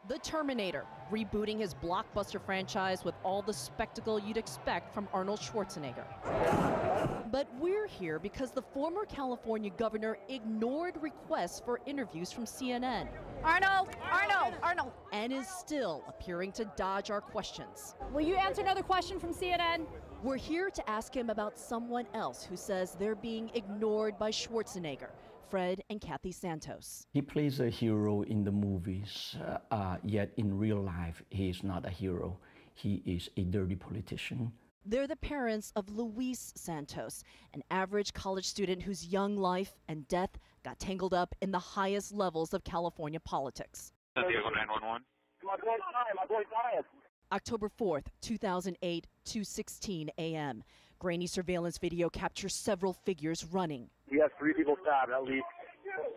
The Terminator, rebooting his blockbuster franchise with all the spectacle you'd expect from Arnold Schwarzenegger. But we're here because the former California governor ignored requests for interviews from CNN. Arnold! And is still appearing to dodge our questions. Will you answer another question from CNN? We're here to ask him about someone else who says they're being ignored by Schwarzenegger, Fred and Kathy Santos. He plays a hero in the movies, yet in real life, he is not a hero. He is a dirty politician. They're the parents of Luis Santos, an average college student whose young life and death got tangled up in the highest levels of California politics. Diego 911. My boy's dying. October 4th, 2008, 2:16 a.m. Grainy surveillance video captures several figures running. We have 3 people stabbed, at least,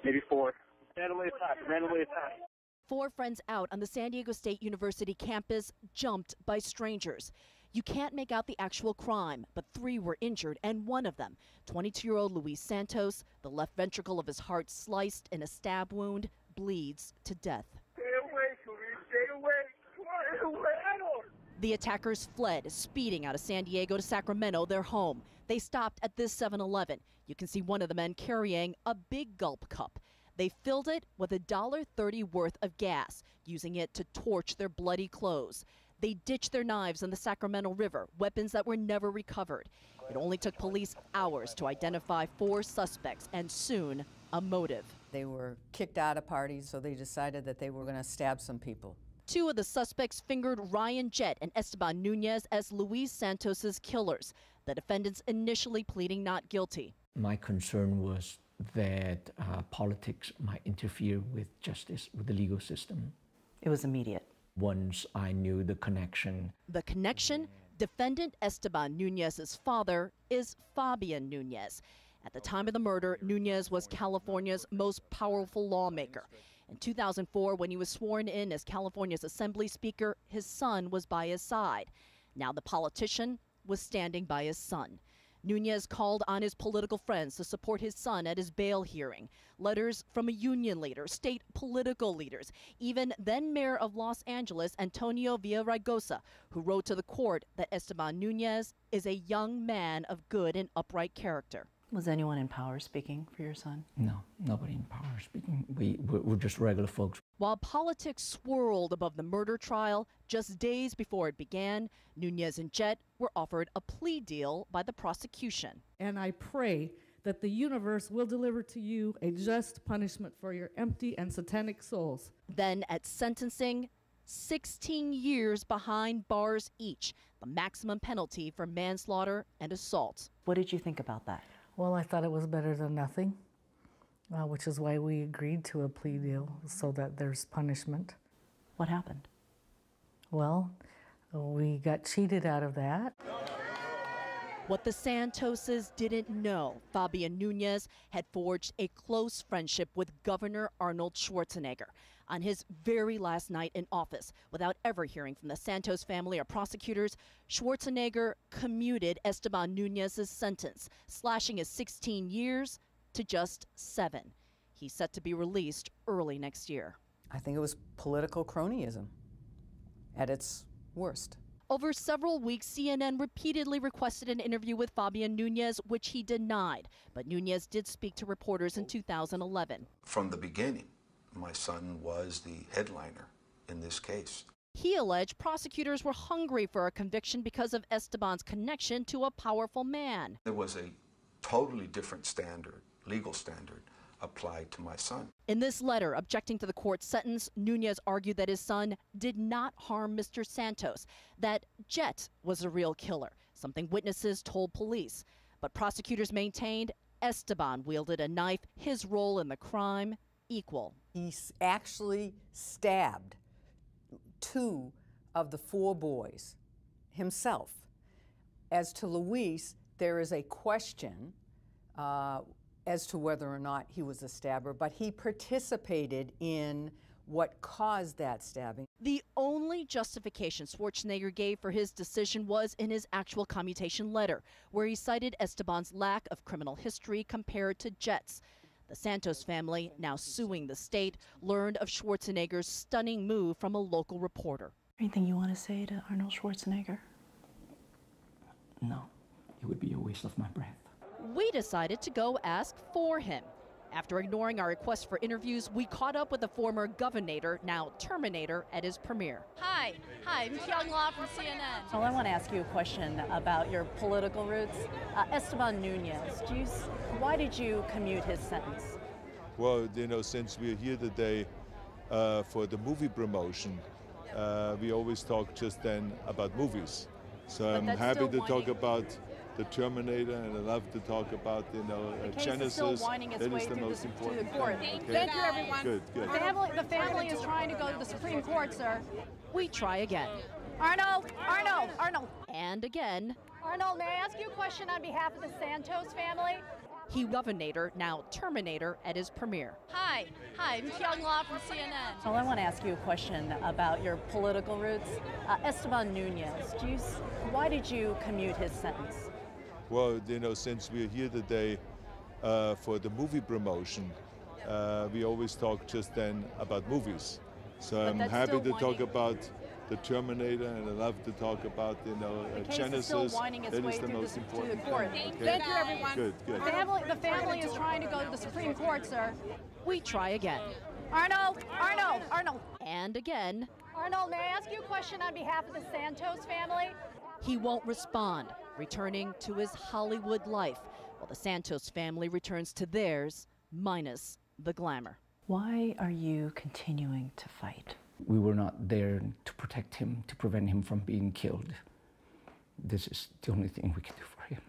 maybe 4. Randomly attacked. 4 friends out on the San Diego State University campus, jumped by strangers. You can't make out the actual crime, but 3 were injured, and one of them, 22-year-old Luis Santos, the left ventricle of his heart sliced in a stab wound, bleeds to death. Stay away, Luis, stay away. The attackers fled, speeding out of San Diego to Sacramento, their home. They stopped at this 7-Eleven. You can see one of the men carrying a big gulp cup. They filled it with $1.30 worth of gas, using it to torch their bloody clothes. They ditched their knives in the Sacramento River, weapons that were never recovered. It only took police hours to identify 4 suspects and soon a motive. They were kicked out of parties, so they decided that they were going to stab some people. 2 of the suspects fingered Ryan Jett and Esteban Nunez as Luis Santos's killers, the defendants initially pleading not guilty. My concern was that politics might interfere with justice, with the legal system. It was immediate. Once I knew the connection. The connection? Defendant Esteban Nunez's father is Fabian Nunez. At the time of the murder, Nunez was California's most powerful lawmaker. In 2004, when he was sworn in as California's Assembly Speaker, his son was by his side. Now the politician was standing by his son. Nunez called on his political friends to support his son at his bail hearing. Letters from a union leader, state political leaders, even then Mayor of Los Angeles, Antonio Villaraigosa, who wrote to the court that Esteban Nunez is a young man of good and upright character. Was anyone in power speaking for your son? No, nobody in power speaking. We're just regular folks. While politics swirled above the murder trial, just days before it began, Nunez and Jett were offered a plea deal by the prosecution. And I pray that the universe will deliver to you a just punishment for your empty and satanic souls. Then at sentencing, 16 years behind bars each, the maximum penalty for manslaughter and assault. What did you think about that? Well, I thought it was better than nothing, which is why we agreed to a plea deal, so that there's punishment. What happened? Well, we got cheated out of that. What the Santoses didn't know, Fabian Nunez had forged a close friendship with Governor Arnold Schwarzenegger. On his very last night in office, without ever hearing from the Santos family or prosecutors, Schwarzenegger commuted Esteban Nunez's sentence, slashing his 16 years to just 7. He's set to be released early next year. I think it was political cronyism at its worst. Over several weeks, CNN repeatedly requested an interview with Fabian Nunez, which he denied. But Nunez did speak to reporters in 2011. From the beginning, my son was the headliner in this case. He alleged prosecutors were hungry for a conviction because of Esteban's connection to a powerful man. There was a totally different standard, legal standard, applied to my son. In this letter objecting to the court's sentence, Nunez argued that his son did not harm Mr. Santos, that Jett was the real killer, something witnesses told police. But prosecutors maintained Esteban wielded a knife, his role in the crime equal. He actually stabbed 2 of the 4 boys himself. As to Luis, there is a question as to whether or not he was a stabber, but he participated in what caused that stabbing. The only justification Schwarzenegger gave for his decision was in his actual commutation letter, where he cited Esteban's lack of criminal history compared to Jett's. The Santos family, now suing the state, learned of Schwarzenegger's stunning move from a local reporter. Anything you want to say to Arnold Schwarzenegger? No, it would be a waste of my breath. We decided to go ask for him. After ignoring our request for interviews, we caught up with the former governor, now Terminator, at his premiere. Hi, I'm Kyung La from CNN. Well, I want to ask you a question about your political roots. Esteban Nunez, why did you commute his sentence? Well, you know, since we're here today for the movie promotion, we always talk just then about movies. So I'm happy to talk about the Terminator, and I love to talk about, you know, Genesis. That is the most important thing. Okay? Thank you, everyone. Good, good. The family is trying to go to the Supreme Court, sir. We try again. Arnold. And again. Arnold, may I ask you a question on behalf of the Santos family? He governor, now Terminator, at his premiere. Hi, I'm Kyung La from CNN. Well, I want to ask you a question about your political roots. Esteban Nunez, why did you commute his sentence? Well, you know, since we're here today for the movie promotion, we always talk just then about movies. So I'm happy to talk about the Terminator, and I love to talk about, you know, Genesis. That is the most important thing. Okay? Thank you, everyone. Good, good. The family is trying to go to the Supreme Court, sir. We try again. Arnold. And again. Arnold, may I ask you a question on behalf of the Santos family? He won't respond, returning to his Hollywood life, while the Santos family returns to theirs, minus the glamour. Why are you continuing to fight? We were not there to protect him, to prevent him from being killed. This is the only thing we can do for him.